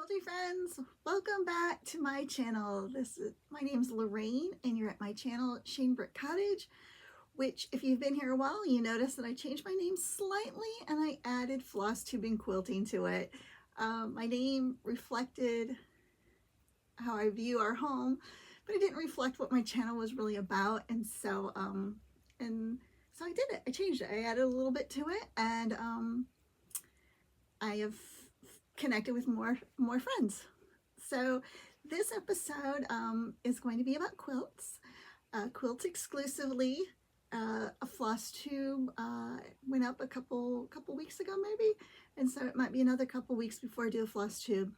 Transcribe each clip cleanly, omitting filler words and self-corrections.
Quilty Friends, welcome back to my channel. My name's Lorraine and you're at my channel Shane Brick Cottage, which if you've been here a while you notice that I changed my name slightly and I added Flosstube and Quilting to it. My name reflected how I view our home, but it didn't reflect what my channel was really about, and so I did it. I changed it. I added a little bit to it, and I have connected with more friends. So this episode is going to be about quilts, quilt exclusively. A Flosstube went up a couple weeks ago maybe, and so it might be another couple weeks before I do a Flosstube.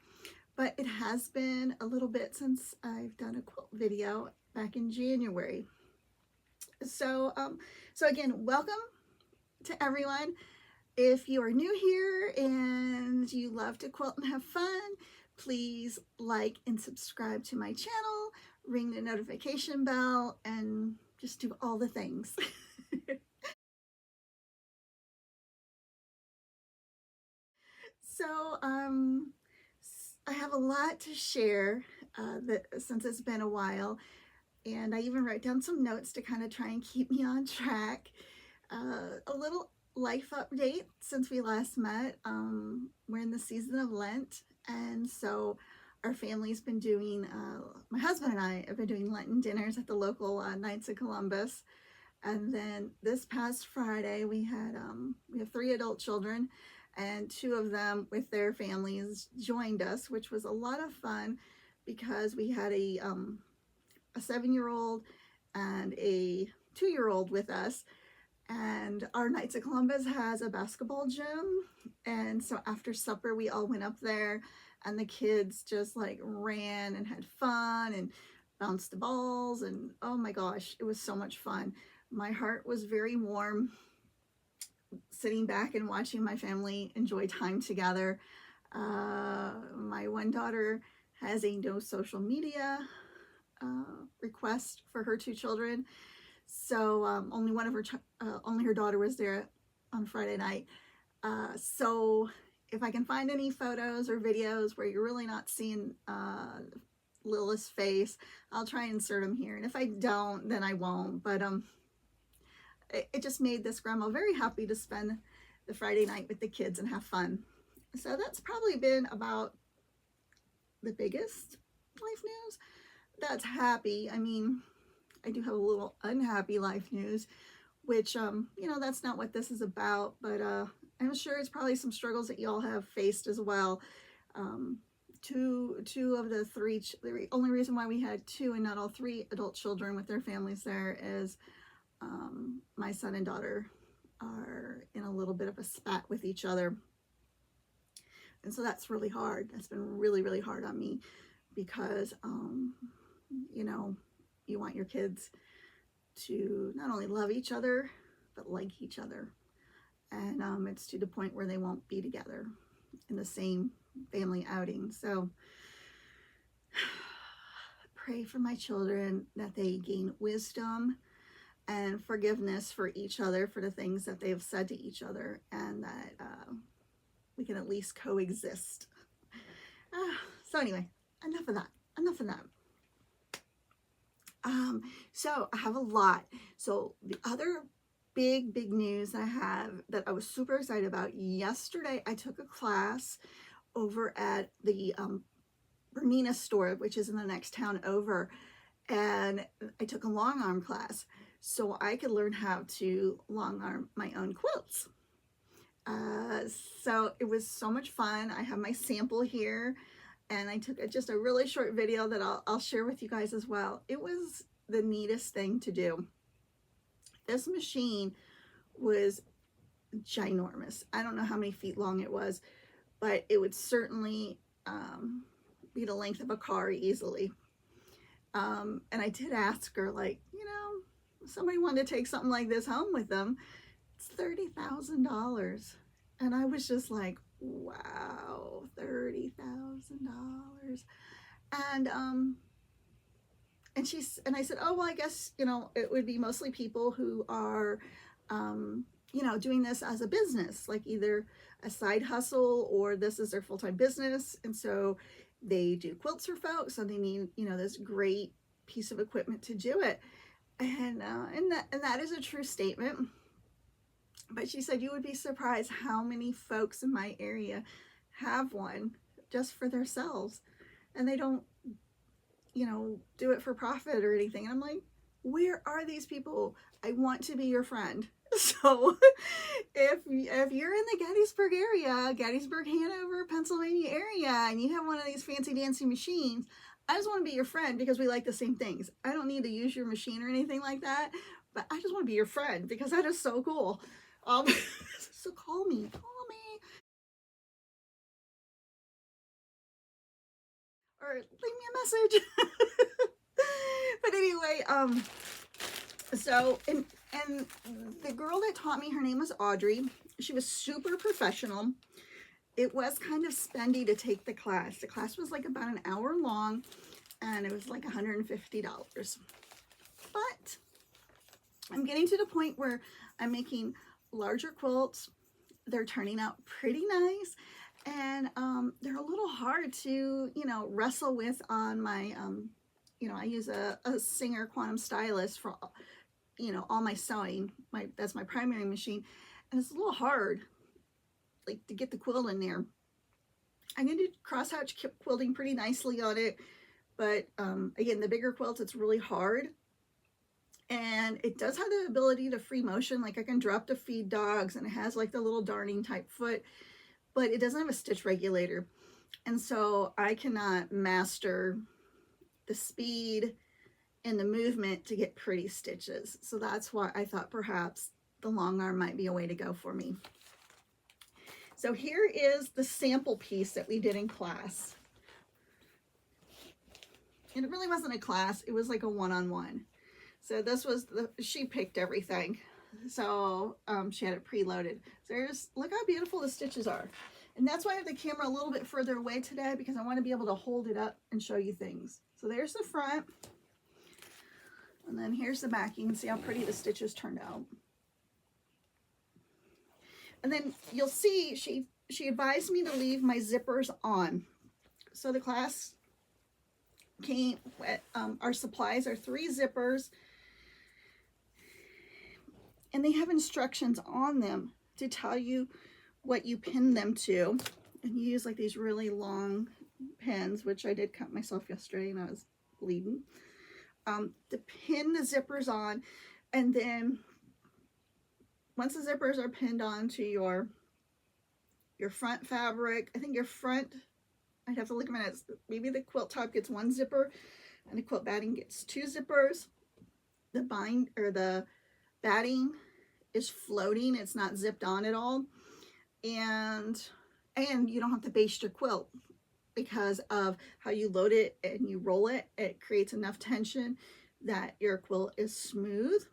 But it has been a little bit since I've done a quilt video back in January. So again, welcome to everyone. If you are new here and you love to quilt and have fun, please like and subscribe to my channel, ring the notification bell, and just do all the things. So I have a lot to share since it's been a while, and I even wrote down some notes to kind of try and keep me on track. A little life update since we last met. We're in the season of Lent, and so our family's been doing, my husband and I have been doing Lenten dinners at the local Knights of Columbus. And then this past Friday we have 3 adult children, and 2 of them with their families joined us, which was a lot of fun because we had a 7-year-old and a 2-year-old with us. And our Knights of Columbus has a basketball gym, and so after supper we all went up there, and the kids just like ran and had fun and bounced the balls, and oh my gosh, it was so much fun. My heart was very warm sitting back and watching my family enjoy time together. My one daughter has a no social media request for her 2 children. So only her daughter was there on Friday night. So if I can find any photos or videos where you're really not seeing Lilith's face, I'll try and insert them here. And if I don't, then I won't. But it just made this grandma very happy to spend the Friday night with the kids and have fun. So that's probably been about the biggest life news. That's happy. I mean, I do have a little unhappy life news, which, you know, that's not what this is about, but I'm sure it's probably some struggles that y'all have faced as well. Two of the 3, the only reason why we had 2 and not all 3 adult children with their families there is my son and daughter are in a little bit of a spat with each other. And so that's really hard. That's been really, really hard on me because, you know, you want your kids to not only love each other, but like each other. And it's to the point where they won't be together in the same family outing. So pray for my children that they gain wisdom and forgiveness for each other for the things that they have said to each other, and that we can at least coexist. So anyway, enough of that. So I have a lot. So the other big news I have that I was super excited about, yesterday I took a class over at the Bernina store, which is in the next town over, and I took a long arm class so I could learn how to long arm my own quilts. So it was so much fun. I have my sample here, and I took just a really short video that I'll share with you guys as well. It was the neatest thing to do. This machine was ginormous. I don't know how many feet long it was, but it would certainly be the length of a car easily. And I did ask her, like, you know, if somebody wanted to take something like this home with them, it's $30,000. And I was just like, wow, $30,000. And I said, oh, well, I guess, you know, it would be mostly people who are, you know, doing this as a business, like either a side hustle or this is their full-time business. And so they do quilts for folks, so they need, you know, this great piece of equipment to do it. And that is a true statement. But she said you would be surprised how many folks in my area have one just for themselves, and they don't, you know, do it for profit or anything. And I'm like, where are these people? I want to be your friend. So if you're in the Gettysburg area, Gettysburg, Hanover, Pennsylvania area, and you have one of these fancy dancy machines, I just want to be your friend because we like the same things. I don't need to use your machine or anything like that, but I just want to be your friend because that is so cool. So call me, or leave me a message. But anyway, so, and the girl that taught me, her name was Audrey. She was super professional. It was kind of spendy to take the class. The class was like about an hour long, and it was like $150. But I'm getting to the point where I'm making larger quilts. They're turning out pretty nice, and they're a little hard to, you know, wrestle with on my, you know, I use a Singer Quantum Stylus for, you know, all my sewing. That's my primary machine, and it's a little hard, like, to get the quilt in there. I'm going to do crosshatch quilting pretty nicely on it, but again, the bigger quilts, it's really hard. And it does have the ability to free motion, like I can drop to feed dogs, and it has like the little darning type foot, but it doesn't have a stitch regulator. And so I cannot master the speed and the movement to get pretty stitches. So that's why I thought perhaps the long arm might be a way to go for me. So here is the sample piece that we did in class. And it really wasn't a class, it was like a one-on-one. So this was she picked everything. So she had it preloaded. So look how beautiful the stitches are. And that's why I have the camera a little bit further away today, because I want to be able to hold it up and show you things. So there's the front. And then here's the back. You can see how pretty the stitches turned out. And then you'll see she advised me to leave my zippers on. So the class came, our supplies are 3 zippers. And they have instructions on them to tell you what you pin them to. And you use like these really long pins, which I did cut myself yesterday and I was bleeding. To pin the zippers on, and then once the zippers are pinned onto your front fabric, I think your front, I'd have to look at it, maybe the quilt top gets 1 zipper and the quilt batting gets 2 zippers. The batting is floating, it's not zipped on at all, and you don't have to baste your quilt because of how you load it and you roll it. It creates enough tension that your quilt is smooth.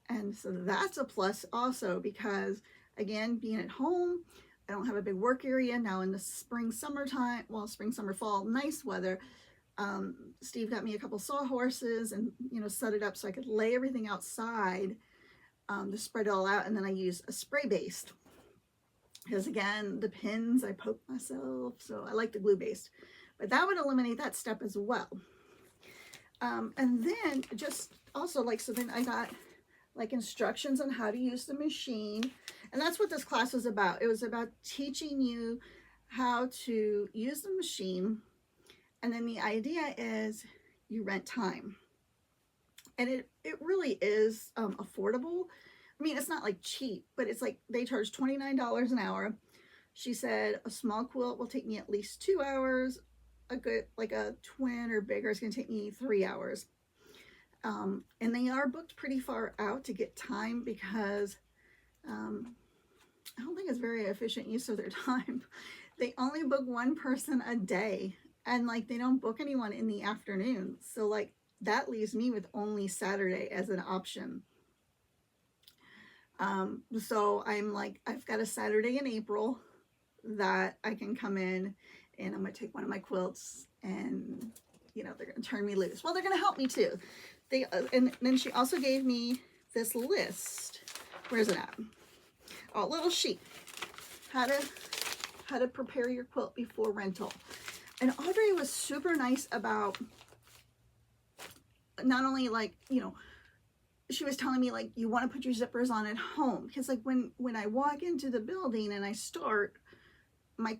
And so that's a plus also, because again, being at home, I don't have a big work area now in the spring, summertime, well, spring, summer, fall, nice weather. Steve got me a couple sawhorses and, you know, set it up so I could lay everything outside to spread it all out. And then I use a spray based, because again, the pins, I poke myself, so I like the glue based, but that would eliminate that step as well. And then just also like, so then I got like instructions on how to use the machine. And that's what this class was about. It was about teaching you how to use the machine. And then the idea is you rent time. And it really is affordable. I mean, it's not like cheap, but it's like they charge $29 an hour. She said a small quilt will take me at least 2 hours. A good, like a twin or bigger, is going to take me 3 hours. And they are booked pretty far out to get time, because I don't think it's very efficient use of their time. They only book 1 person a day, and like they don't book anyone in the afternoon. So like that leaves me with only Saturday as an option. So I'm like, I've got a Saturday in April that I can come in, and I'm going to take one of my quilts, and, you know, they're going to turn me loose. Well, they're going to help me too. And then she also gave me this list Where's it at? Oh, little sheet. How to prepare your quilt before rental. And Audrey was super nice about not only like, you know, she was telling me like, you want to put your zippers on at home, because like when I walk into the building and I start, my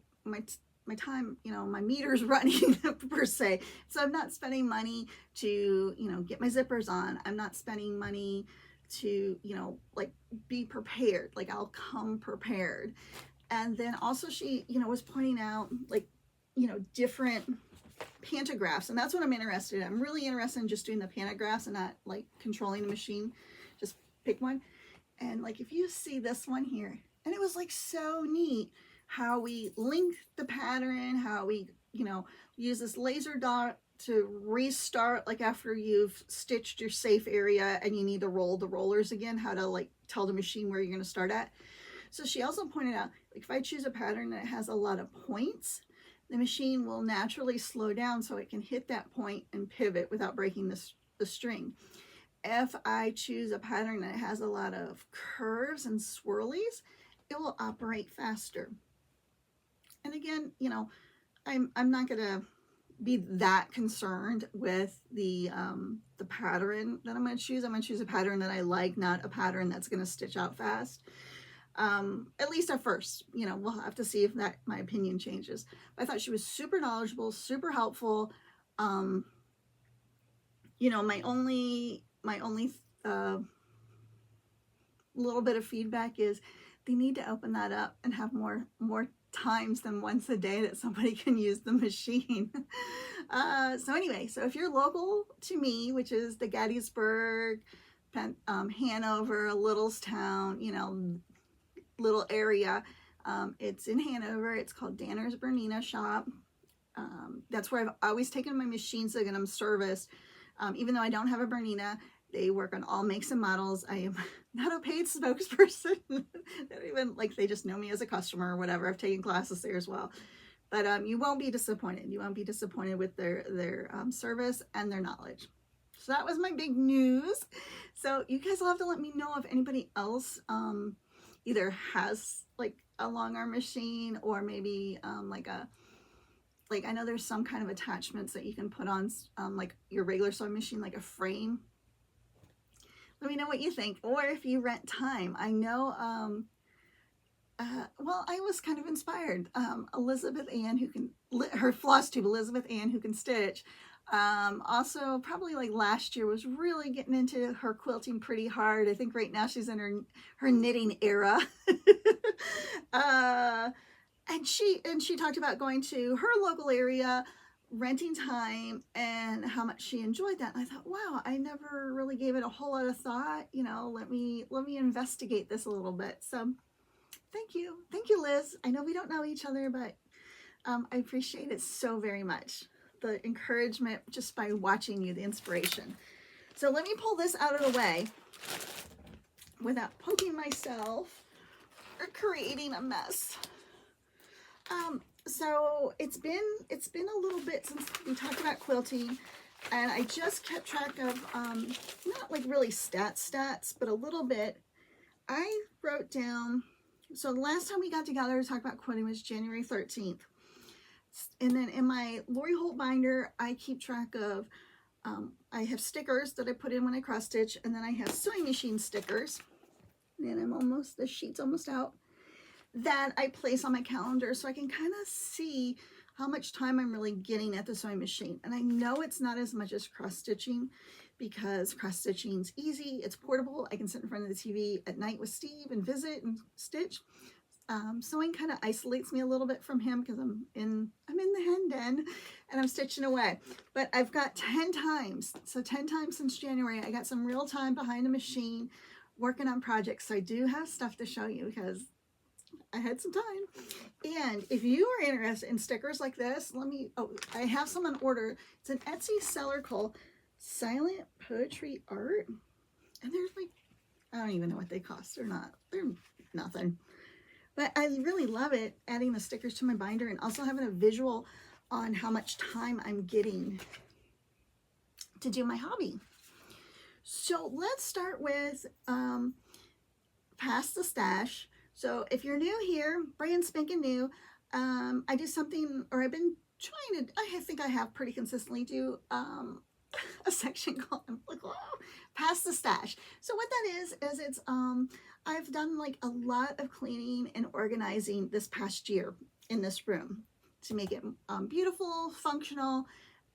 time, you know, my meter's running per se. So I'm not spending money to, you know, get my zippers on. I'm not spending money to, you know, like be prepared. Like I'll come prepared. And then also she, you know, was pointing out like, you know, different pantographs, and that's what I'm interested in. I'm really interested in just doing the pantographs and not like controlling the machine. Just pick one. And like if you see this one here, and it was like so neat how we link the pattern, how we, you know, use this laser dot to restart like after you've stitched your safe area and you need to roll the rollers again, how to like tell the machine where you're going to start at. So she also pointed out, like if I choose a pattern that has a lot of points, the machine will naturally slow down so it can hit that point and pivot without breaking the string. If I choose a pattern that has a lot of curves and swirlies, it will operate faster. And again, you know, I'm not gonna be that concerned with the pattern that I'm gonna choose. I'm gonna choose a pattern that I like, not a pattern that's gonna stitch out fast. At least at first, you know, we'll have to see if that my opinion changes. But I thought she was super knowledgeable, super helpful. You know, my only little bit of feedback is they need to open that up and have more times than once a day that somebody can use the machine. So anyway, so if you're local to me, which is the Gettysburg, Hanover, Littlestown, you know, little area, it's in Hanover. It's called Danner's Bernina Shop. That's where I've always taken my machines to get them serviced. Even though I don't have a Bernina, they work on all makes and models. I am not a paid spokesperson. They don't even, like, they just know me as a customer or whatever. I've taken classes there as well. But you won't be disappointed. You won't be disappointed with their service and their knowledge. So that was my big news. So you guys will have to let me know if anybody else either has like a long arm machine, or maybe like I know there's some kind of attachments that you can put on like your regular sewing machine, like a frame. Let me know what you think, or if you rent time. I know, well, I was kind of inspired. Elizabeth Ann, who can, her Flosstube, Elizabeth Ann, who can stitch. Also, probably like last year, was really getting into her quilting pretty hard. I think right now she's in her knitting era. And she talked about going to her local area, renting time, and how much she enjoyed that. And I thought, wow, I never really gave it a whole lot of thought. You know, let me investigate this a little bit. So thank you, Liz. I know we don't know each other, but I appreciate it so very much. The encouragement just by watching you, the inspiration. So let me pull this out of the way without poking myself or creating a mess. So it's been a little bit since we talked about quilting, and I just kept track of not like really stats, but a little bit. I wrote down, so the last time we got together to talk about quilting was January 13th. And then in my Lori Holt binder, I keep track of, I have stickers that I put in when I cross stitch, and then I have sewing machine stickers. And the sheet's almost out, that I place on my calendar so I can kind of see how much time I'm really getting at the sewing machine. And I know it's not as much as cross stitching, because cross stitching's easy, it's portable. I can sit in front of the TV at night with Steve and visit and stitch. Sewing kind of isolates me a little bit from him, because I'm in the hen den and I'm stitching away. But I've got 10 times, so 10 times since January, I got some real time behind the machine working on projects. So I do have stuff to show you, because I had some time. And if you are interested in stickers like this, I have some on order. It's an Etsy seller called Silent Poetry Art. And there's like, I don't even know what they cost. They're nothing. But I really love it, adding the stickers to my binder and also having a visual on how much time I'm getting to do my hobby. So let's start with Pass the Stash. So if you're new here, brand spanking new, I do something, or I've been trying to, I think I have pretty consistently do a section called Pass the Stash. So what that is it's I've done like a lot of cleaning and organizing this past year in this room to make it beautiful, functional,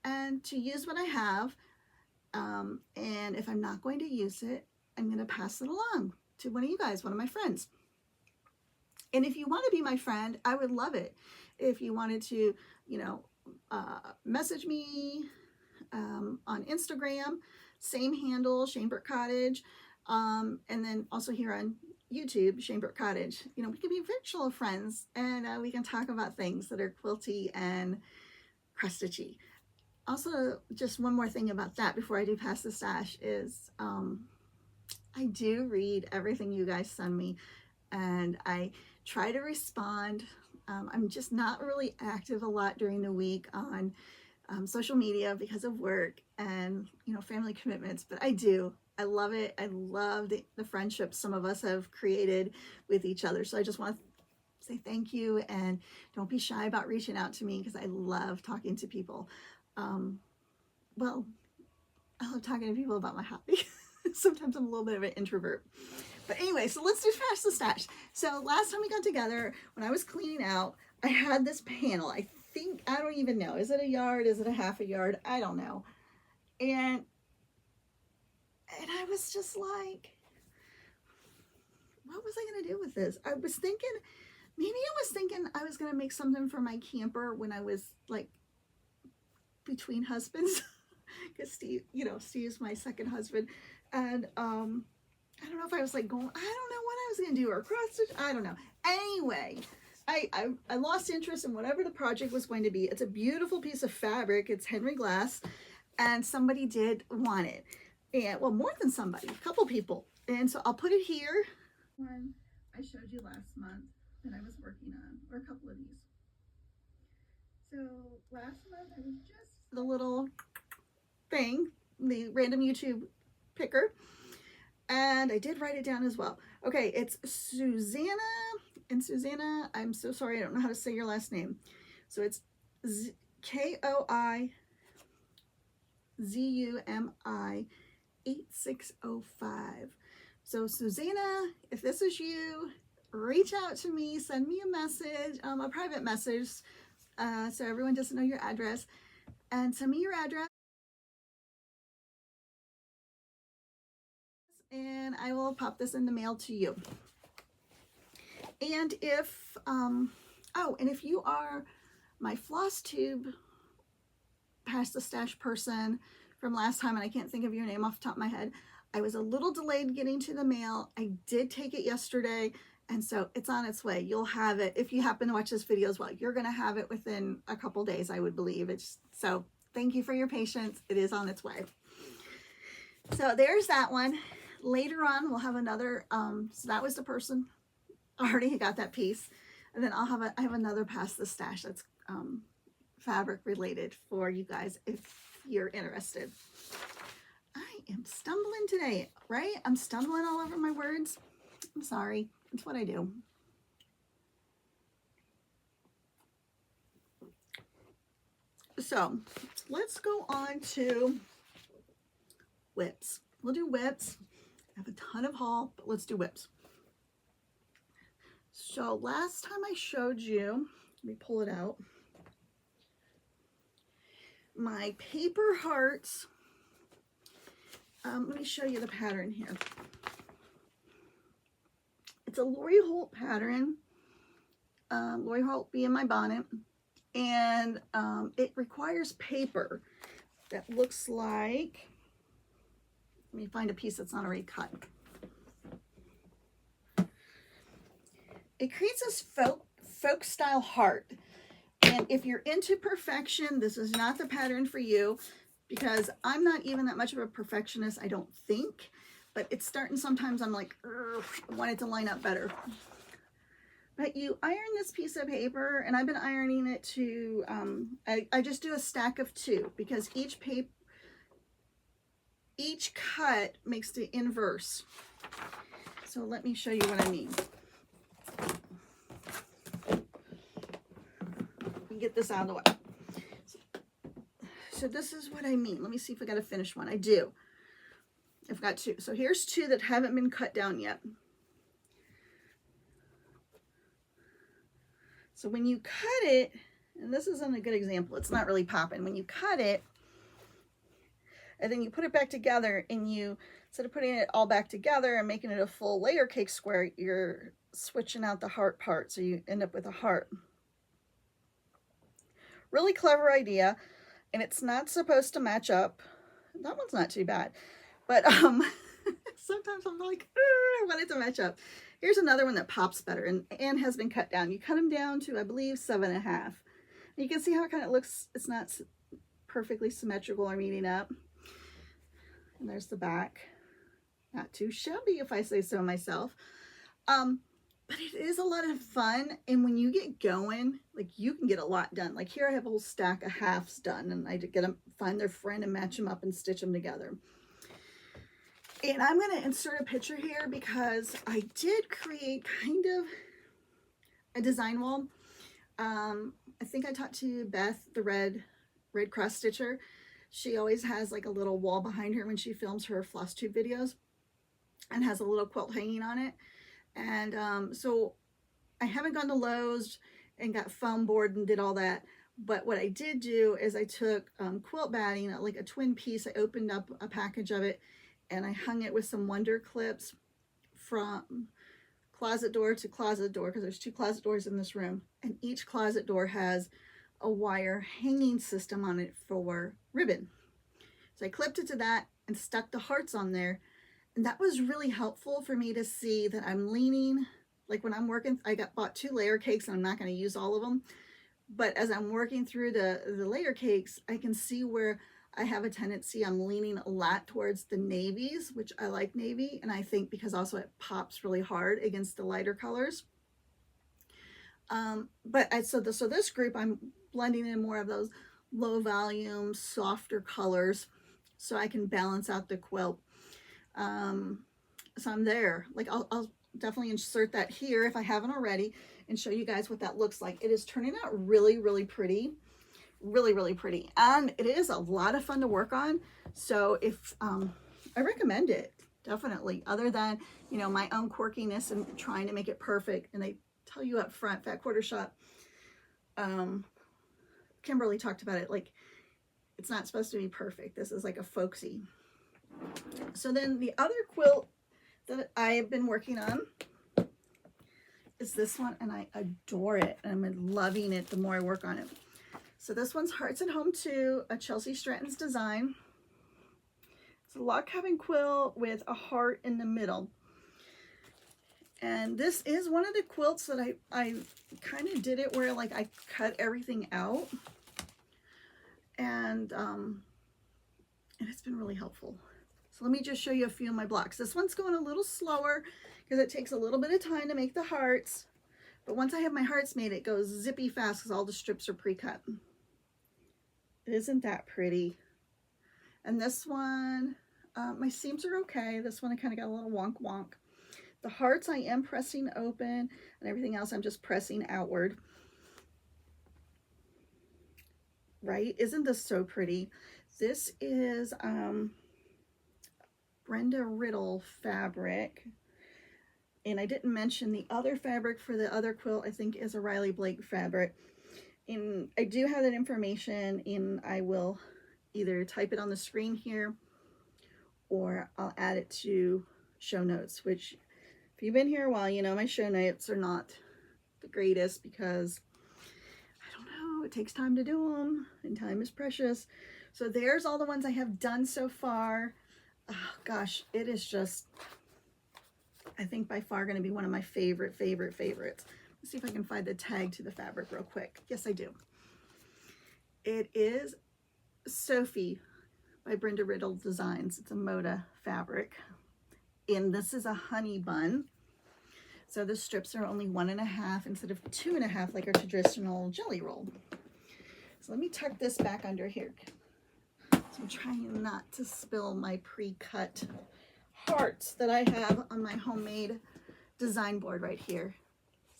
and to use what I have. And if I'm not going to use it, I'm going to pass it along to one of you guys, one of my friends. And if you want to be my friend, I would love it if you wanted to, you know, message me on Instagram, same handle, Shanebrook Cottage, and then also here on YouTube, Shanebrook Cottage. You know, we can be virtual friends, and we can talk about things that are quilty and cross-stitchy. Also, just one more thing about that before I do Pass the Stash is I do read everything you guys send me, and I try to respond. I'm just not really active a lot during the week on social media because of work and, you know, family commitments, but I do. I love it. I love the friendships some of us have created with each other. So I just want to say thank you, and don't be shy about reaching out to me because I love talking to people. Well, I love talking to people about my hobby. Sometimes I'm a little bit of an introvert. But anyway, so let's do Pass the Stash. So last time we got together, when I was cleaning out, I had this panel. I think, I don't even know. Is it a yard? Is it a half a yard? I don't know. And I was just like, what was I going to do with this? I was thinking, maybe I was going to make something for my camper when I was like between husbands. Because Steve, you know, Steve's my second husband. And I don't know if I was like going, I don't know what I was going to do, or cross stitch, I don't know. Anyway, I lost interest in whatever the project was going to be. It's a beautiful piece of fabric. It's Henry Glass, and somebody did want it. And well, more than somebody, a couple people. And so I'll put it here. One I showed you last month that I was working on, or a couple of these. So last month I was just the little thing, the random YouTube picker, and I did write it down as well. Okay, it's Susanna, and Susanna, I'm so sorry, I don't know how to say your last name. So it's Koizumi 8605. So Susanna, if this is you, reach out to me, send me a message, a private message, so everyone doesn't know your address, and send me your address, and I will pop this in the mail to you. And if, oh, and if you are my Flosstube Pass the Stash person from last time, and I can't think of your name off the top of my head, I was a little delayed getting to the mail. I did take it yesterday, and so it's on its way. You'll have it, if you happen to watch this video as well, you're going to have it within a couple days, I would believe. So thank you for your patience. It is on its way. So there's that one. Later on, we'll have another, so that was the person. I already got that piece. And then I have another Pass the Stash that's fabric related for you guys if you're interested. I am stumbling today, right? I'm stumbling all over my words. I'm sorry. It's what I do. So let's go on to whips. We'll do whips. I have a ton of haul, but let's do whips. So last time I showed you, let me pull it out, my paper hearts. Let me show you the pattern here. It's a Lori Holt pattern, Lori Holt being my bonnet, and it requires paper that looks like, let me find a piece that's not already cut. It creates this folk style heart, and if you're into perfection, this is not the pattern for you, because I'm not even that much of a perfectionist, I don't think, but it's starting, sometimes I'm like, I want it to line up better. But you iron this piece of paper, and I've been ironing it to, I just do a stack of 2, because each cut makes the inverse. So let me show you what I mean. Get this out of the way. So this is what I mean. Let me see if I got a finished one. I do. I've got two. So here's two that haven't been cut down yet. So when you cut it, and this isn't a good example, it's not really popping. When you cut it, and then you put it back together, and you, instead of putting it all back together and making it a full layer cake square, you're switching out the heart part, so you end up with a heart. Really clever idea, and it's not supposed to match up. That one's not too bad, but sometimes I'm like, I want it to match up. Here's another one that pops better and has been cut down. You cut them down to, I believe, 7.5. You can see how it kind of looks. It's not perfectly symmetrical or meeting up. And there's the back. Not too shabby, if I say so myself. But it is a lot of fun, and when you get going, like, you can get a lot done. Like here I have a whole stack of halves done, and I get them, find their friend and match them up and stitch them together. And I'm going to insert a picture here because I did create kind of a design wall. I think I talked to Beth, the Red Cross Stitcher. She always has like a little wall behind her when she films her Flosstube videos, and has a little quilt hanging on it. And so I haven't gone to Lowe's and got foam board and did all that. But what I did do is I took quilt batting, like a twin piece. I opened up a package of it and I hung it with some Wonder clips from closet door to closet door, because there's 2 closet doors in this room. And each closet door has a wire hanging system on it for ribbon. So I clipped it to that and stuck the hearts on there. And that was really helpful for me to see that I'm leaning, like when I'm working, I bought 2 layer cakes and I'm not going to use all of them. But as I'm working through the layer cakes, I can see where I have a tendency, I'm leaning a lot towards the navies, which I like navy. And I think because also it pops really hard against the lighter colors. So this group, I'm blending in more of those low volume, softer colors so I can balance out the quilt. So I'm there, like I'll definitely insert that here if I haven't already and show you guys what that looks like. It is turning out really, really pretty, really pretty, and it is a lot of fun to work on. So if I recommend it, definitely, other than, you know, my own quirkiness and trying to make it perfect. And they tell you up front, Fat Quarter Shop, Kimberly talked about it, like it's not supposed to be perfect. This is like a folksy. So then the other quilt that I've been working on is this one, and I adore it. And I'm loving it the more I work on it. So this one's Hearts at Home 2, a Chelsea Stratton's design. It's a log cabin quilt with a heart in the middle. And this is one of the quilts that I kind of did it where like I cut everything out. And it's been really helpful. So let me just show you a few of my blocks. This one's going a little slower because it takes a little bit of time to make the hearts. But once I have my hearts made, it goes zippy fast because all the strips are pre-cut. Isn't that pretty? And this one, my seams are okay. This one I kind of got a little wonk wonk. The hearts I am pressing open, and everything else I'm just pressing outward. Right? Isn't this so pretty? This is Brenda Riddle fabric. And I didn't mention the other fabric for the other quilt, I think, is a Riley Blake fabric. And I do have that information, and I will either type it on the screen here or I'll add it to show notes, which if you've been here a while, you know my show notes are not the greatest because I don't know, it takes time to do them and time is precious. So there's all the ones I have done so far. Oh, gosh, it is just, I think by far going to be one of my favorites. Let's see if I can find the tag to the fabric real quick. Yes, I do. It is Sophie by Brenda Riddle Designs. It's a Moda fabric. And this is a honey bun. So the strips are only 1.5 instead of 2.5 like our traditional jelly roll. So let me tuck this back under here. So I'm trying not to spill my pre-cut hearts that I have on my homemade design board right here.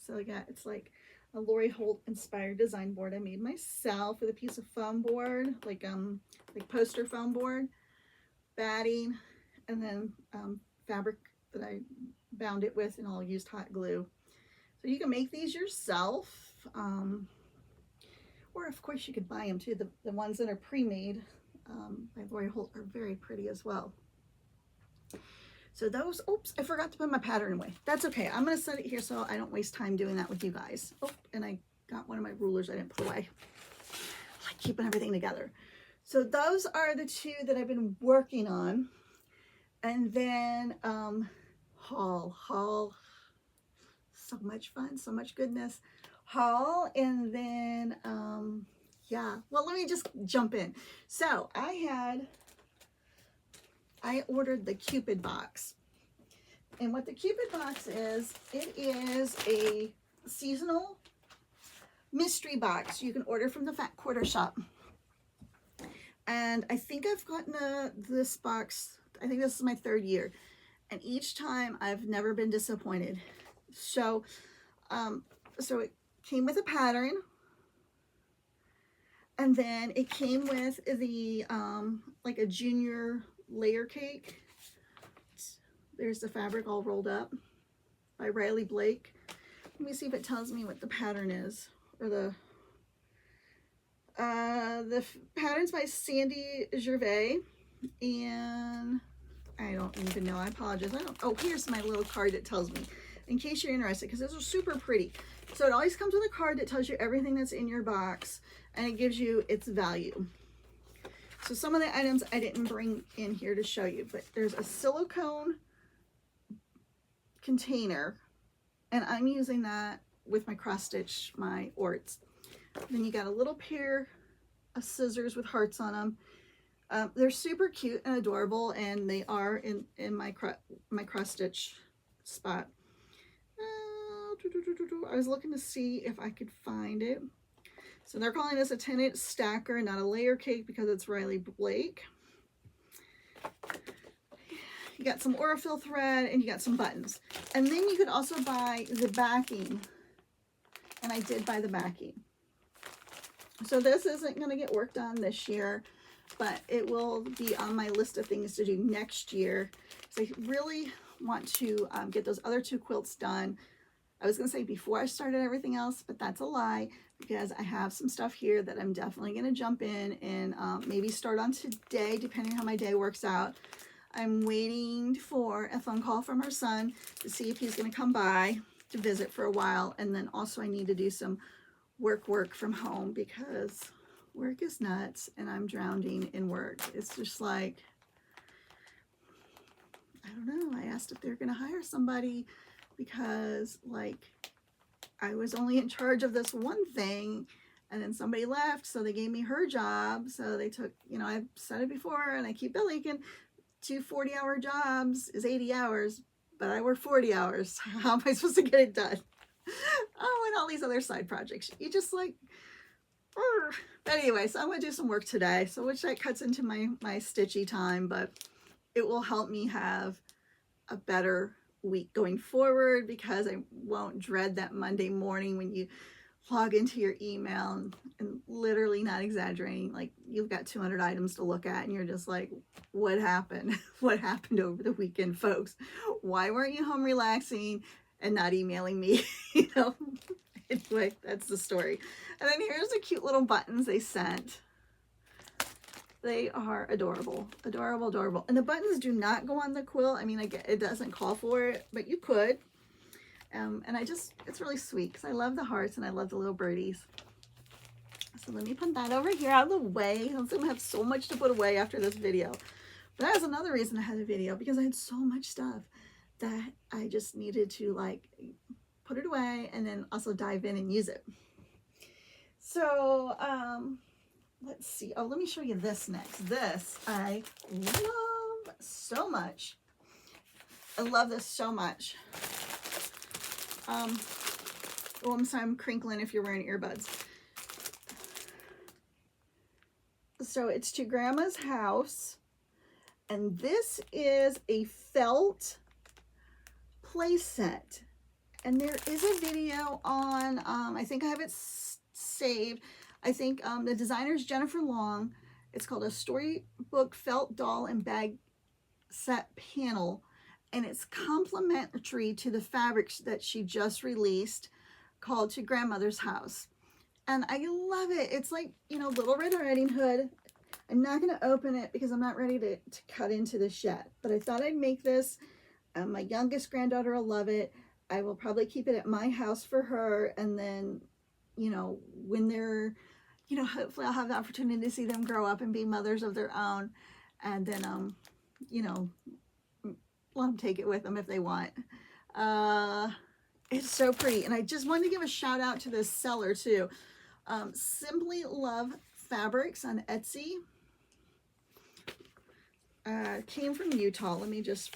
So it's like a Lori Holt inspired design board I made myself with a piece of foam board, like poster foam board, batting, and then fabric that I bound it with, and all used hot glue. So you can make these yourself, or of course you could buy them too. The ones that are pre-made by Lori Holt are very pretty as well. So those, oops, I forgot to put my pattern away. That's okay. I'm going to set it here so I don't waste time doing that with you guys. Oh, and I got one of my rulers I didn't put away. I like keeping everything together. So those are the two that I've been working on. And then haul, so much fun, so much goodness. Haul, and then yeah, well, let me just jump in. So I ordered the Cupid box. And what the Cupid box is, it is a seasonal mystery box you can order from the Fat Quarter Shop. And I think I've gotten this box, I think this is my 3rd year. And each time I've never been disappointed. So, so it came with a pattern. And then it came with the, like a junior layer cake. There's the fabric all rolled up by Riley Blake. Let me see if it tells me what the pattern is, or the pattern's by Sandy Gervais, and I don't even know. I apologize. Oh, here's my little card that tells me, in case you're interested, because those are super pretty. So it always comes with a card that tells you everything that's in your box, and it gives you its value. So some of the items I didn't bring in here to show you, but there's a silicone container, and I'm using that with my cross stitch, my orts. Then you got a little pair of scissors with hearts on them. They're super cute and adorable, and they are in my cross stitch spot. I was looking to see if I could find it. So they're calling this a 10-inch stacker, not a layer cake, because it's Riley Blake. You got some Aurifil thread, and you got some buttons. And then you could also buy the backing. And I did buy the backing. So this isn't going to get worked on this year, but it will be on my list of things to do next year. So I really want to get those other 2 quilts done. I was going to say before I started everything else, but that's a lie, because I have some stuff here that I'm definitely going to jump in and maybe start on today, depending on how my day works out. I'm waiting for a phone call from our son to see if he's going to come by to visit for a while. And then also I need to do some work from home, because work is nuts and I'm drowning in work. It's just like, I don't know. I asked if they're going to hire somebody, because like I was only in charge of this one thing, and then somebody left, so they gave me her job. So they took, you know, I've said it before and I keep leaking, 2 40-hour jobs is 80 hours, but I work 40 hours. How am I supposed to get it done? Oh, and all these other side projects. You just like, but anyway, so I'm going to do some work today. So which that cuts into my stitchy time, but it will help me have a better week going forward, because I won't dread that Monday morning when you log into your email and literally, not exaggerating, like you've got 200 items to look at and you're just like, what happened? What happened over the weekend, folks? Why weren't you home relaxing and not emailing me? You know, anyway, that's the story. And then here's the cute little buttons they sent. They are adorable, adorable, adorable. And the buttons do not go on the quilt. I mean, it doesn't call for it, but you could. And it's really sweet, because I love the hearts and I love the little birdies. So let me put that over here out of the way. I'm going to have so much to put away after this video. But that was another reason I had a video, because I had so much stuff that I just needed to like put it away and then also dive in and use it. So, let's see. Oh, let me show you this next. This I love so much. I love this so much. Oh, I'm sorry, I'm crinkling if you're wearing earbuds. So it's To Grandma's House, And this is a felt play set. And there is a video on, I think I have it saved. I think the designer is Jennifer Long. It's called a storybook felt doll and bag set panel. And it's complementary to the fabrics that she just released called To Grandmother's House. And I love it. It's like, you know, Little Red Riding Hood. I'm not going to open it because I'm not ready to cut into this yet. But I thought I'd make this. My youngest granddaughter will love it. I will probably keep it at my house for her. And then, you know, when they're, you know, hopefully I'll have the opportunity to see them grow up and be mothers of their own. And then, you know, let them take it with them if they want. It's so pretty. And I just wanted to give a shout out to this seller too. Simply Love Fabrics on Etsy. Came from Utah. Let me just...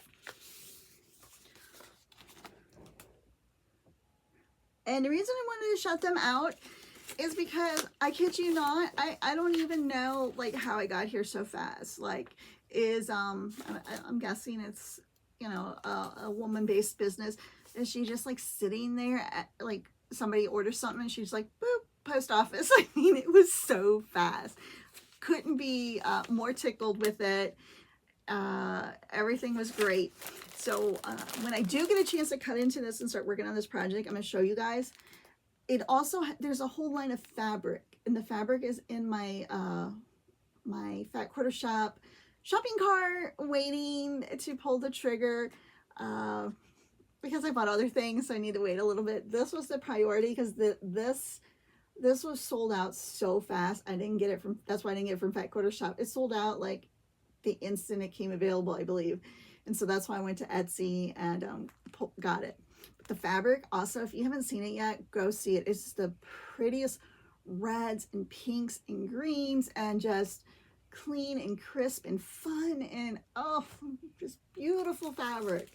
And the reason I wanted to shout them out is because, I kid you not, I don't even know like how I got here so fast. Like, I'm guessing it's, you know, a woman-based business. Is she just like sitting there at, like, somebody orders something and she's like, boop, post office. I mean, it was so fast. Couldn't be more tickled with it. Everything was great. So when I do get a chance to cut into this and start working on this project, I'm going to show you guys. It also, there's a whole line of fabric, and the fabric is in my my Fat Quarter Shop shopping cart, waiting to pull the trigger because I bought other things, so I need to wait a little bit. This was the priority because this was sold out so fast. I didn't get it from, that's why I didn't get it from Fat Quarter Shop. It sold out like the instant it came available, I believe. And so that's why I went to Etsy and got it. But the fabric, also, if you haven't seen it yet, go see it. It's the prettiest reds and pinks and greens, and just clean and crisp and fun, and oh, just beautiful fabric.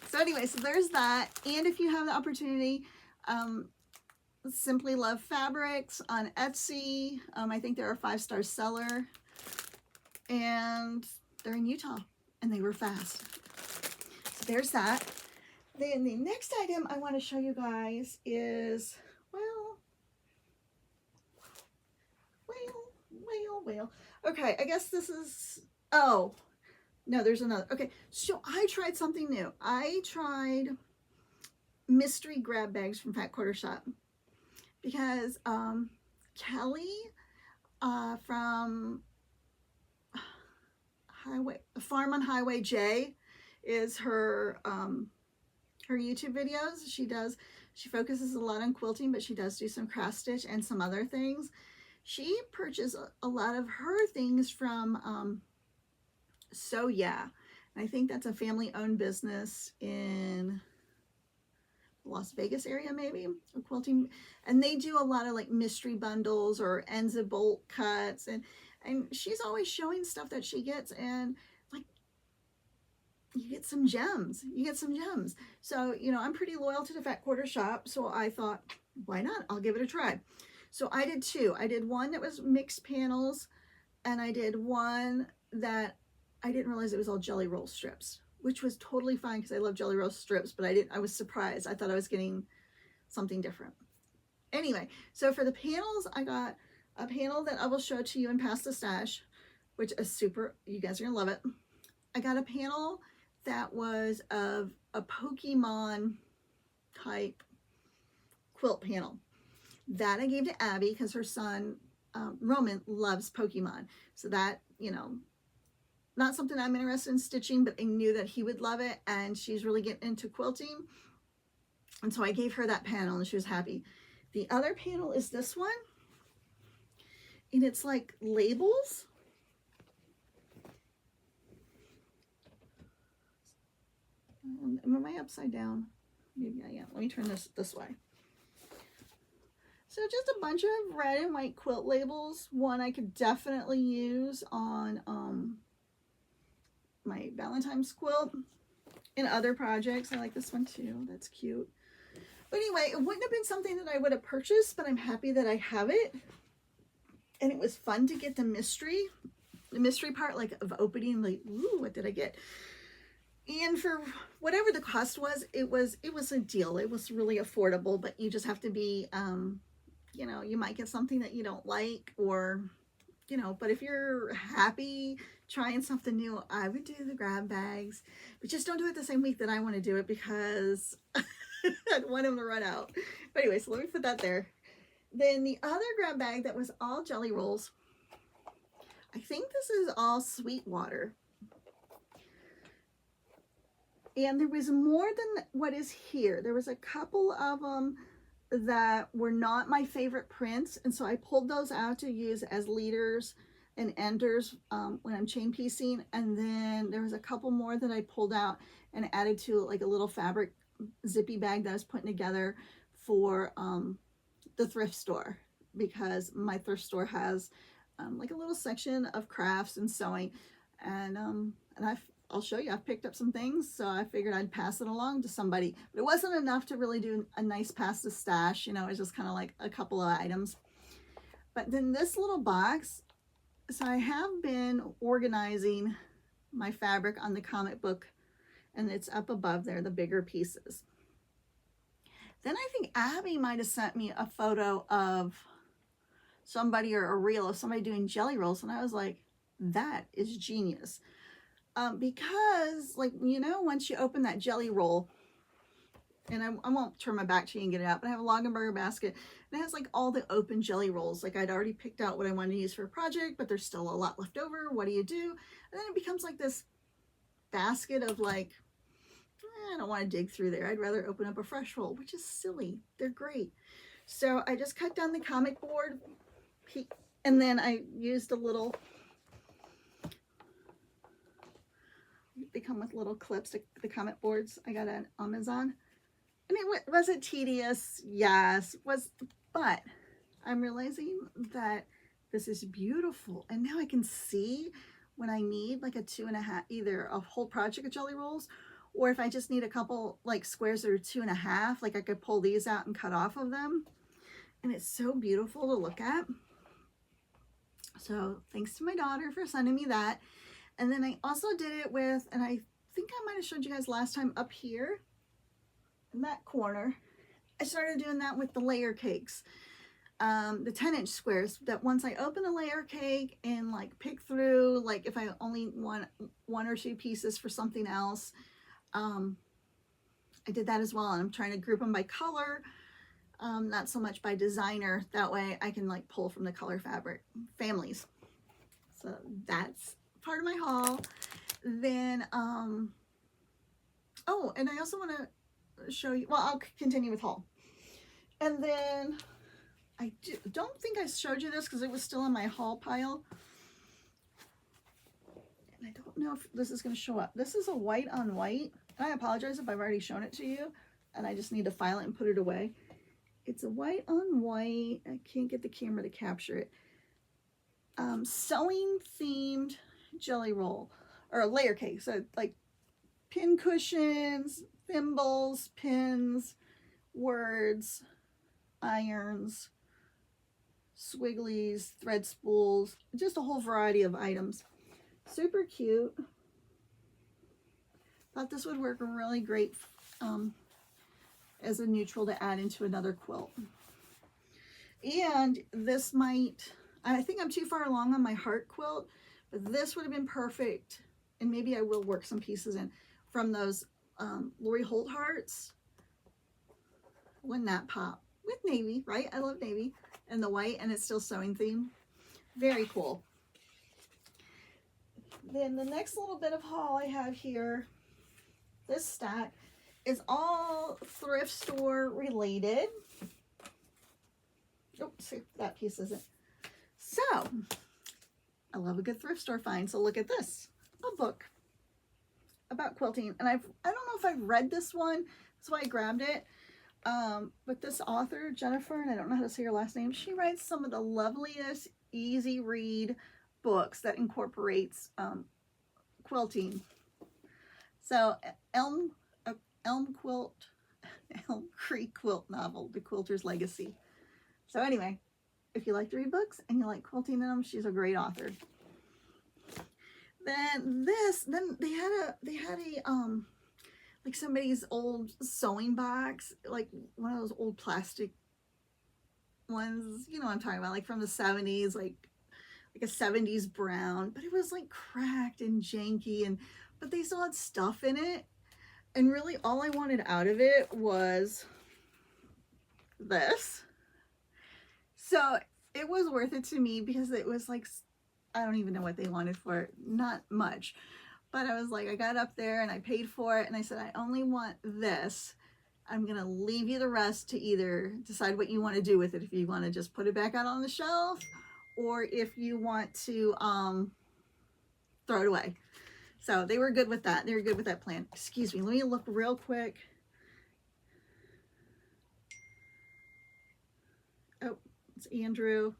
So anyway, so there's that. And if you have the opportunity, Simply Love Fabrics on Etsy. I think they're a 5-star seller, and they're in Utah, and they were fast. So there's that. Then the next item I want to show you guys is, well. Okay, I guess this is, oh, no, there's another. Okay, so I tried something new. I tried mystery grab bags from Fat Quarter Shop because Kelly from Farm on Highway J is her her YouTube videos. She focuses a lot on quilting, but she does do some cross stitch and some other things. She purchased a lot of her things from So Yeah, and I think that's a family-owned business in Las Vegas area, maybe, a quilting, and they do a lot of like mystery bundles or ends of bolt cuts, and she's always showing stuff that she gets, and like, you get some gems. So, you know, I'm pretty loyal to the Fat Quarter Shop, so I thought, why not? I'll give it a try. So I did two. I did one that was mixed panels, and I did one that I didn't realize it was all jelly roll strips, which was totally fine because I love jelly roll strips, but I was surprised. I thought I was getting something different. Anyway, so for the panels, I got a panel that I will show to you in Past the Stash, which is super, you guys are gonna love it. I got a panel that was of a Pokemon type quilt panel. That I gave to Abby because her son, Roman, loves Pokemon. So that, you know, not something I'm interested in stitching, but I knew that he would love it, and she's really getting into quilting. And so I gave her that panel, and she was happy. The other panel is this one, and it's like labels. Am I upside doam? Maybe I am. Let me turn this way. So just a bunch of red and white quilt labels. One I could definitely use on my Valentine's quilt and other projects. I like this one too. That's cute. But anyway, it wouldn't have been something that I would have purchased, but I'm happy that I have it. And it was fun to get the mystery. mystery part, like of opening, like, ooh, what did I get? And for whatever the cost was, it was a deal. It was really affordable, but you just have to be, you know, you might get something that you don't like, or, you know, but if you're happy trying something new, I would do the grab bags, but just don't do it the same week that I want to do it, because I don't want them to run out. But anyway, so let me put that there. Then the other grab bag that was all jelly rolls, I think this is all Sweetwater. And there was more than what is here. There was a couple of them that were not my favorite prints, and so I pulled those out to use as leaders and enders when I'm chain piecing. And then there was a couple more that I pulled out and added to like a little fabric zippy bag that I was putting together for the thrift store, because my thrift store has like a little section of crafts and sewing, and I'll show you, I've picked up some things, so I figured I'd pass it along to somebody. But it wasn't enough to really do a nice pass to stash, you know, it's just kind of like a couple of items. But then this little box, so I have been organizing my fabric on the comic book, and it's up above there, the bigger pieces. Then I think Abby might have sent me a photo of somebody, or a reel of somebody doing jelly rolls, and I was like, that is genius. Because, like, you know, once you open that jelly roll, and I won't turn my back to you and get it out, but I have a Longaberger basket, and it has like all the open jelly rolls. Like, I'd already picked out what I wanted to use for a project, but there's still a lot left over. What do? And then it becomes like this basket of like, I don't want to dig through there. I'd rather open up a fresh roll, which is silly. They're great. So I just cut down the comic board, and then I used a little, they come with little clips, the comic boards I got on Amazon. And was it tedious? Yes, but I'm realizing that this is beautiful. And now I can see when I need like a 2.5, either a whole project of jelly rolls, or if I just need a couple like squares that are 2.5, like I could pull these out and cut off of them. And it's so beautiful to look at. So thanks to my daughter for sending me that. And then I also did it with, and I think I might have showed you guys last time, up here in that corner, I started doing that with the layer cakes, the 10-inch squares, that once I open a layer cake and like pick through, like if I only want 1 or 2 pieces for something else, I did that as well. And I'm trying to group them by color, not so much by designer. That way I can like pull from the color fabric families. So that's part of my haul. Then oh, and I also want to show you, well, I'll continue with haul. And then I don't think I showed you this because it was still in my haul pile, and I don't know if this is going to show up. This is a white on white, and I apologize if I've already shown it to you and I just need to file it and put it away. It's a white on white, I can't get the camera to capture it, sewing themed jelly roll, or a layer cake. So like pin cushions, thimbles, pins, words, irons, swigglies, thread spools, just a whole variety of items. Super cute. Thought this would work really great as a neutral to add into another quilt. And this might, I think I'm too far along on my heart quilt, but this would have been perfect, and maybe I will work some pieces in from those Lori Holt hearts. Wouldn't that pop? With navy, right? I love navy, and the white, and it's still sewing theme. Very cool. Then the next little bit of haul I have here, this stack is all thrift store related. Oops, see, that piece isn't. So, I love a good thrift store find. So look at this, a book about quilting. And I don't know if I've read this one, that's why I grabbed it. But this author, Jennifer, and I don't know how to say her last name, she writes some of the loveliest, easy read books that incorporates quilting. So Elm Creek Quilt Novel, The Quilter's Legacy. So anyway, if you like to read books and you like quilting in them, she's a great author. Then they had a like somebody's old sewing box, like one of those old plastic ones, you know what I'm talking about, like from the 70s, like a 70s brown, but it was like cracked and janky, and but they still had stuff in it. And really all I wanted out of it was this. So it was worth it to me because it was like, I don't even know what they wanted for it, not much. But I was like, I got up there and I paid for it and I said, I only want this. I'm gonna leave you the rest to either decide what you want to do with it. If you want to just put it back out on the shelf, or if you want to throw it away. So they were good with that. They were good with that plan. Excuse me, let me look real quick. Oh, it's Andrew.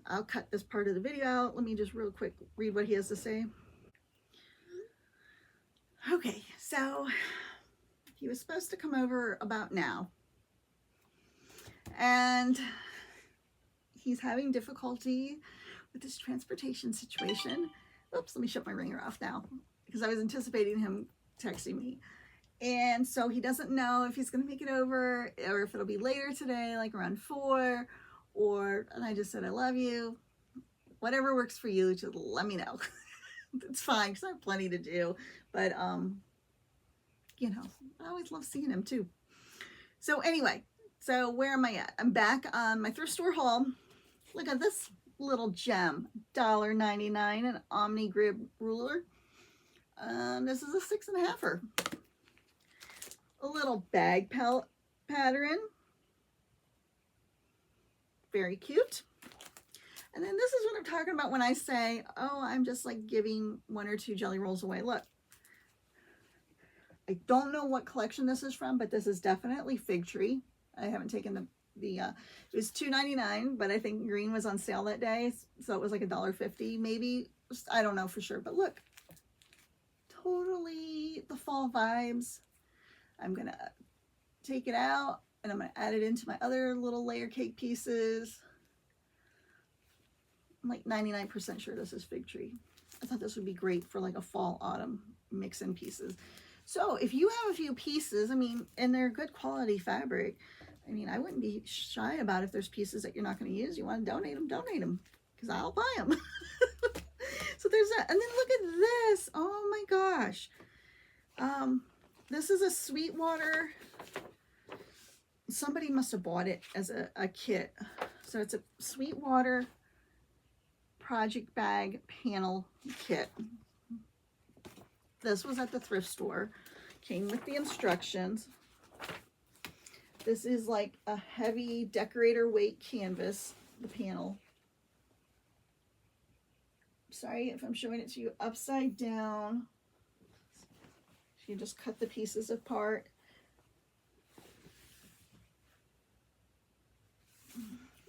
I'll cut this part of the video out. Let me just real quick read what he has to say. Okay, so he was supposed to come over about now. And he's having difficulty with this transportation situation. Oops, let me shut my ringer off now because I was anticipating him texting me. And so he doesn't know if he's going to make it over or if it'll be later today, like around 4, and I just said, I love you. Whatever works for you, just let me know. It's fine because I have plenty to do. But, you know, I always love seeing him too. So anyway, so where am I at? I'm back on my thrift store haul. Look at this little gem, $1.99, an Omni Grid ruler. This is a 6.5-er. A little bag pattern. Very cute. And then this is what I'm talking about when I say, oh, I'm just like giving 1 or 2 jelly rolls away. Look, I don't know what collection this is from, but this is definitely Fig Tree. I haven't taken it was $2.99, but I think green was on sale that day, so it was like $1.50 maybe. I don't know for sure, but look, totally the fall vibes. I'm gonna take it out and I'm gonna add it into my other little layer cake pieces. I'm like 99% sure this is Fig Tree. I thought this would be great for like a fall autumn mix-in pieces. So if you have a few pieces, I mean, and they're good quality fabric, I mean, I wouldn't be shy about if there's pieces that you're not going to use. You want to donate them, because I'll buy them. So there's that. And then look at this. Oh my gosh. This is a Sweetwater. Somebody must have bought it as a kit. So it's a Sweetwater project bag panel kit. This was at the thrift store. Came with the instructions. This is like a heavy decorator weight canvas, the panel. Sorry if I'm showing it to you upside down. So you just cut the pieces apart.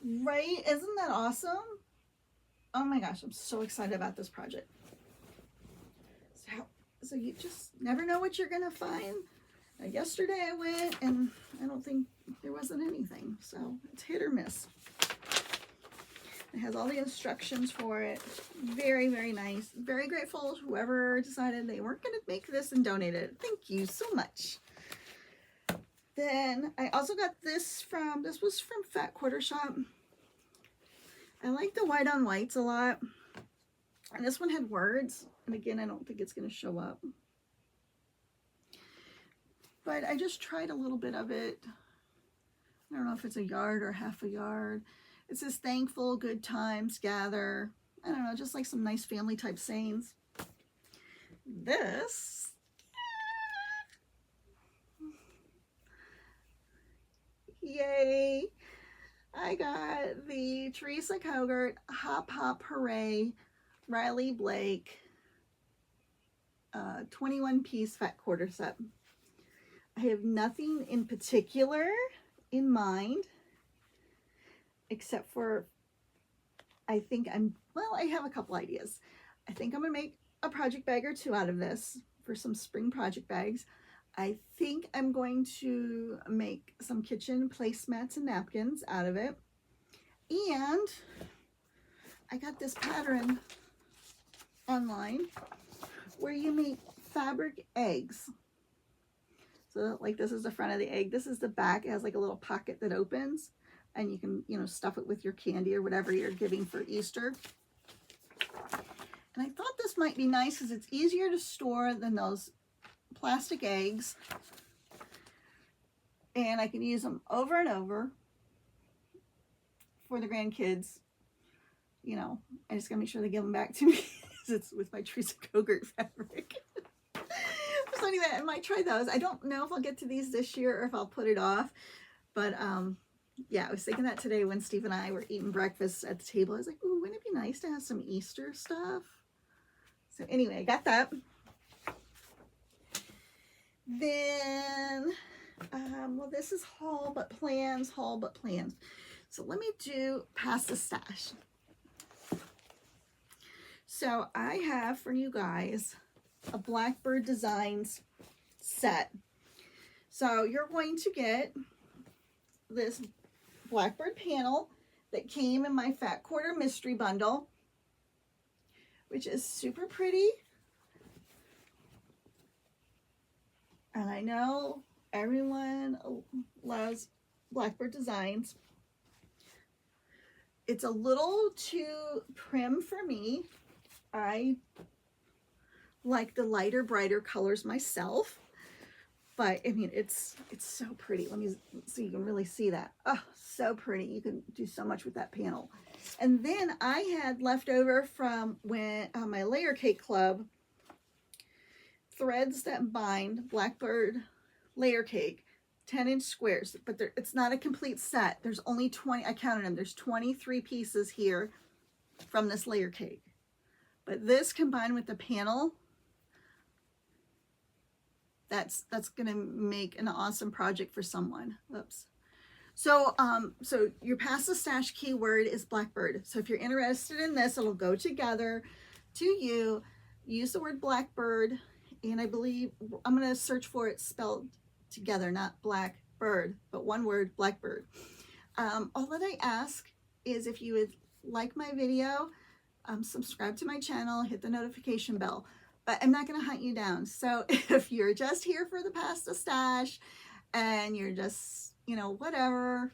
Right? Isn't that awesome? Oh my gosh, I'm so excited about this project. So you just never know what you're gonna find. Yesterday I went and I don't think there wasn't anything, so it's hit or miss. It has all the instructions for it. Very, very nice. Very grateful to whoever decided they weren't gonna make this and donate it. Thank you so much. Then I also got this was from Fat Quarter Shop. I like the white on whites a lot. And this one had words. And again, I don't think it's going to show up. But I just tried a little bit of it. I don't know if it's a yard or half a yard. It says thankful, good times, gather. I don't know, just like some nice family type sayings. This. Yay. I got the Teresa Kogert Hop Hop Hooray Riley Blake 21-piece fat quarter set. I have nothing in particular in mind, except for I have a couple ideas. I think I'm gonna make a project bag or 2 out of this for some spring project bags. I think I'm going to make some kitchen placemats and napkins out of it. And I got this pattern online where you make fabric eggs. So like this is the front of the egg. This is the back. It has like a little pocket that opens and you can, you know, stuff it with your candy or whatever you're giving for Easter. And I thought this might be nice because it's easier to store than those plastic eggs. And I can use them over and over for the grandkids. You know, I just gotta make sure they give them back to me because it's with my Teresa Kogert fabric. So anyway, I might try those. I don't know if I'll get to these this year or if I'll put it off. But yeah, I was thinking that today when Steve and I were eating breakfast at the table. I was like, ooh, wouldn't it be nice to have some Easter stuff? So anyway, I got that. Then, well, this is haul but plans, haul but plans. So let me do past the stash. So I have for you guys a Blackbird Designs set. So you're going to get this Blackbird panel that came in my Fat Quarter Mystery Bundle, which is super pretty. And I know everyone loves Blackbird Designs. It's a little too prim for me. I like the lighter, brighter colors myself. But I mean, it's so pretty. Let me so you can really see that. Oh, so pretty. You can do so much with that panel. And then I had left over from when my layer cake club threads that bind Blackbird layer cake, 10-inch squares, but it's not a complete set. There's only 20, I counted them. There's 23 pieces here from this layer cake. But this combined with the panel, that's going to make an awesome project for someone. Oops. So, so your past the stash keyword is Blackbird. So if you're interested in this, it'll go together to you. Use the word Blackbird, and I believe I'm going to search for it spelled together, not Blackbird, but one word, Blackbird. All that I ask is if you would like my video, subscribe to my channel, hit the notification bell. But I'm not going to hunt you down. So if you're just here for the pasta stash and you're just, you know, whatever,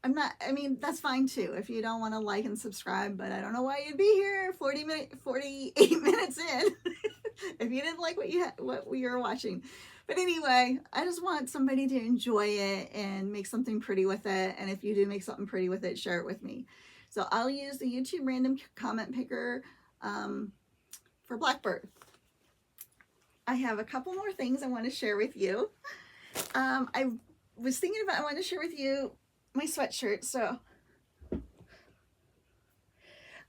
I mean, that's fine too. If you don't want to like and subscribe, but I don't know why you'd be here 48 minutes in if you didn't like what we were watching. But anyway, I just want somebody to enjoy it and make something pretty with it. And if you do make something pretty with it, share it with me. So I'll use the YouTube random comment picker for Blackbird. I have a couple more things I want to share with you. I was thinking about, I wanted to share with you my sweatshirt. So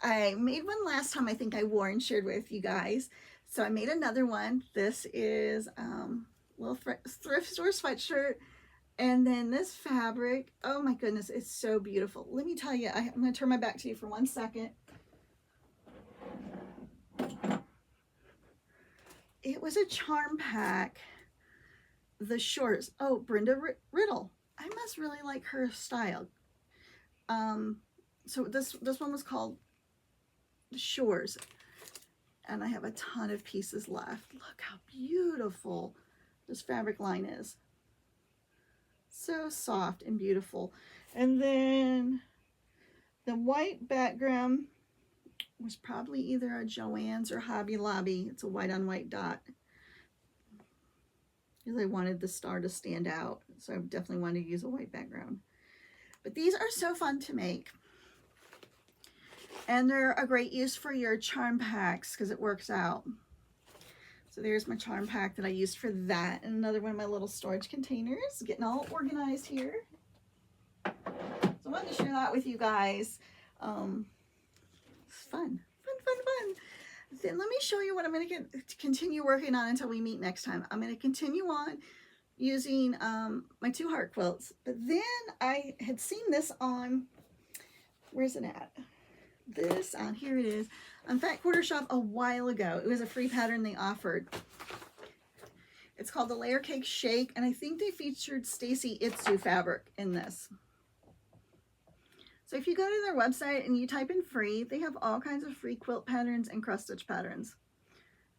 I made one last time, I think I wore and shared with you guys. So I made another one. This is little thrift store sweatshirt. And then this fabric, oh my goodness, it's so beautiful. Let me tell you, I'm going to turn my back to you for 1 second. It was a charm pack. The shorts. Oh, Brenda Riddle. I must really like her style. So this one was called The Shores. And I have a ton of pieces left. Look how beautiful this fabric line is. So soft and beautiful. And then the white background was probably either a Joann's or Hobby Lobby. It's a white on white dot. Because I wanted the star to stand out. So I definitely wanted to use a white background. But these are so fun to make. And they're a great use for your charm packs because it works out. So there's my charm pack that I used for that. And another one of my little storage containers. Getting all organized here. So I wanted to share that with you guys. It's fun. Then let me show you what I'm going to continue working on until we meet next time. I'm going to continue on using my 2 heart quilts. But then I had seen this on, where's it at? This on, here it is, on Fat Quarter Shop a while ago. It was a free pattern they offered. It's called the Layer Cake Shake, and I think they featured Stacy Itsu fabric in this. So if you go to their website and you type in free, they have all kinds of free quilt patterns and cross stitch patterns.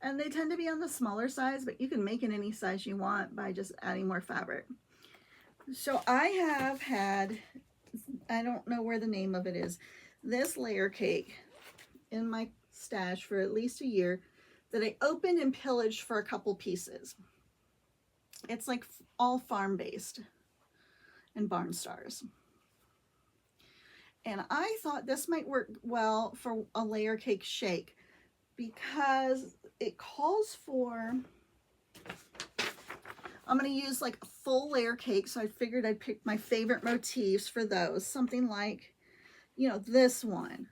And they tend to be on the smaller size, but you can make it any size you want by just adding more fabric. So I have had, I don't know where the name of it is, this layer cake in my stash for at least a year that I opened and pillaged for a couple pieces. It's like all farm based and barn stars. And I thought this might work well for a layer cake shake because it calls for, I'm going to use like a full layer cake. So I figured I'd pick my favorite motifs for those. Something like, you know, this one.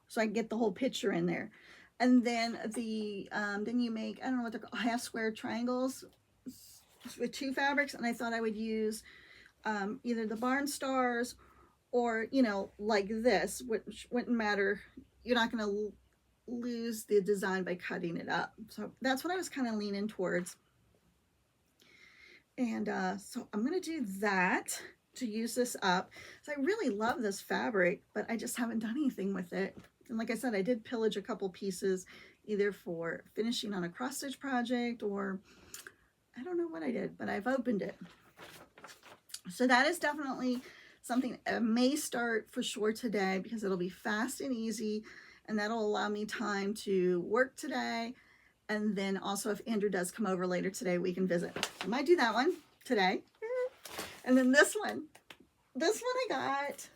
So I can get the whole picture in there. And then then you make, I don't know what they're called, half square triangles with 2 fabrics. And I thought I would use either the barn stars or, you know, like this, which wouldn't matter. You're not going to lose the design by cutting it up. So that's what I was kind of leaning towards. And so I'm going to do that to use this up. So I really love this fabric, but I just haven't done anything with it. And like I said, I did pillage a couple pieces either for finishing on a cross stitch project or I don't know what I did, but I've opened it. So that is definitely something I may start for sure today because it'll be fast and easy, and that'll allow me time to work today. And then also if Andrew does come over later today, we can visit. I might do that one today. And then this one I got,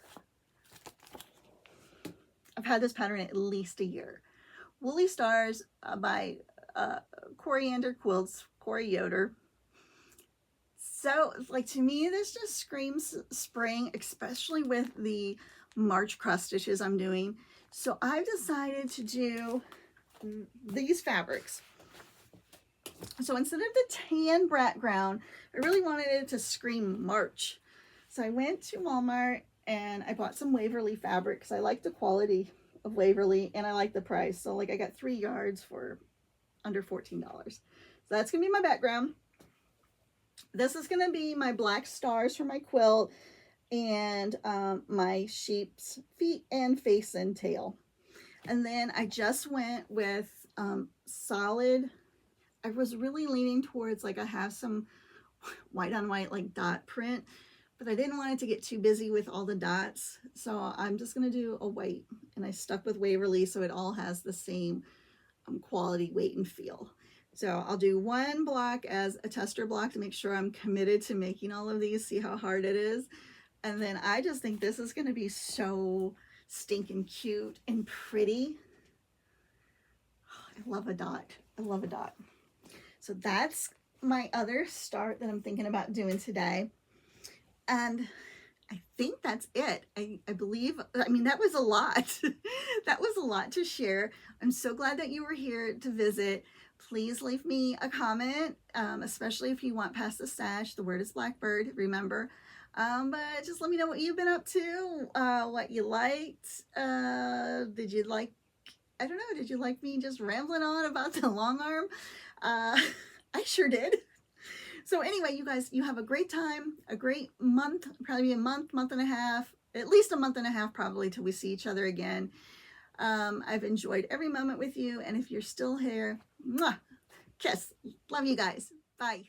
I've had this pattern at least a year. Woolly Stars by Coriander Quilts, Corey Yoder. So, like, to me, this just screams spring, especially with the March cross stitches I'm doing. So I've decided to do these fabrics. So instead of the tan background, I really wanted it to scream March. So I went to Walmart and I bought some Waverly fabric because I like the quality of Waverly and I like the price. So like I got 3 yards for under $14. So that's going to be my background. This is going to be my black stars for my quilt and my sheep's feet and face and tail. And then I just went with solid. I was really leaning towards like I have some white on white like dot print, but I didn't want it to get too busy with all the dots. So I'm just going to do a white, and I stuck with Waverly so it all has the same quality, weight, and feel. So I'll do one block as a tester block to make sure I'm committed to making all of these, see how hard it is. And then I just think this is going to be so stinking cute and pretty. I love a dot. I love a dot. So that's my other start that I'm thinking about doing today. And I think that's it. I believe, I mean, that was a lot. That was a lot to share. I'm so glad that you were here to visit. Please leave me a comment, especially if you want past the stash. The word is Blackbird, remember. But just let me know what you've been up to, what you liked. Did you like, I don't know, did you like me just rambling on about the long arm? I sure did. So anyway, you guys, you have a great time, a great month, probably a month, month and a half, at least a month and a half probably till we see each other again. I've enjoyed every moment with you. And if you're still here, mwah, kiss. Love you guys. Bye.